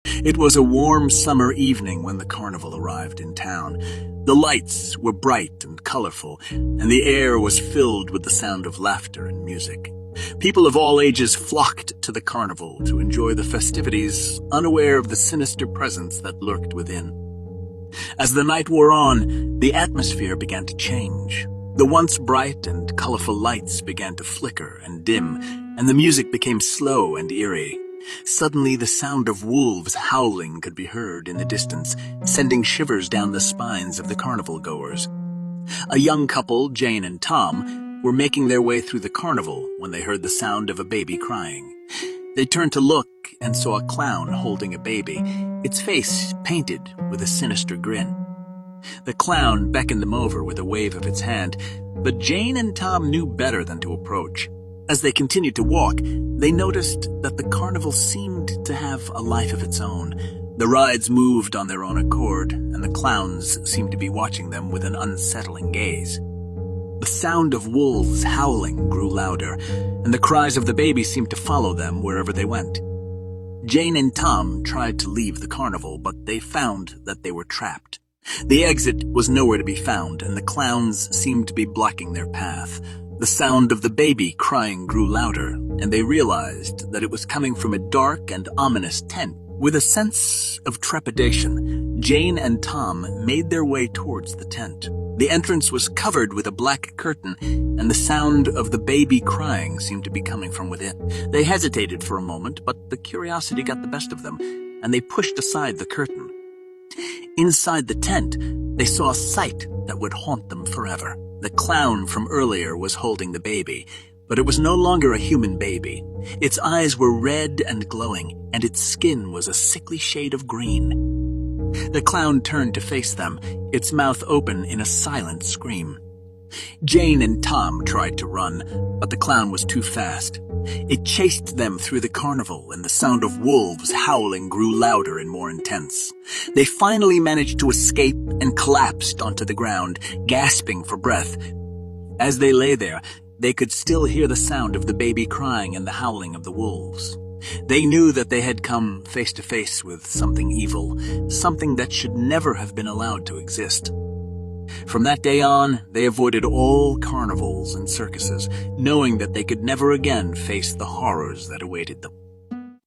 It was a warm summer evening when the carnival arrived in town. The lights were bright and colorful, and the air was filled with the sound of laughter and music. People of all ages flocked to the carnival to enjoy the festivities, unaware of the sinister presence that lurked within. As the night wore on, the atmosphere began to change. The once bright and colorful lights began to flicker and dim, and the music became slow and eerie. Suddenly, the sound of wolves howling could be heard in the distance, sending shivers down the spines of the carnival goers. A young couple, Jane and Tom, were making their way through the carnival when they heard the sound of a baby crying. They turned to look and saw a clown holding a baby, its face painted with a sinister grin. The clown beckoned them over with a wave of its hand, but Jane and Tom knew better than to approach. As they continued to walk, they noticed that the carnival seemed to have a life of its own. The rides moved on their own accord, and the clowns seemed to be watching them with an unsettling gaze. The sound of wolves howling grew louder, and the cries of the baby seemed to follow them wherever they went. Jane and Tom tried to leave the carnival, but they found that they were trapped. The exit was nowhere to be found, and the clowns seemed to be blocking their path. The sound of the baby crying grew louder, and they realized that it was coming from a dark and ominous tent. With a sense of trepidation, Jane and Tom made their way towards the tent. The entrance was covered with a black curtain, and the sound of the baby crying seemed to be coming from within. They hesitated for a moment, but the curiosity got the best of them, and they pushed aside the curtain. Inside the tent, they saw a sight that would haunt them forever. The clown from earlier was holding the baby, but it was no longer a human baby. Its eyes were red and glowing, and its skin was a sickly shade of green. The clown turned to face them, its mouth open in a silent scream. Jane and Tom tried to run, but the clown was too fast. It chased them through the carnival, and the sound of wolves howling grew louder and more intense. They finally managed to escape and collapsed onto the ground, gasping for breath. As they lay there, they could still hear the sound of the baby crying and the howling of the wolves. They knew that they had come face to face with something evil, something that should never have been allowed to exist. From that day on, they avoided all carnivals and circuses, knowing that they could never again face the horrors that awaited them.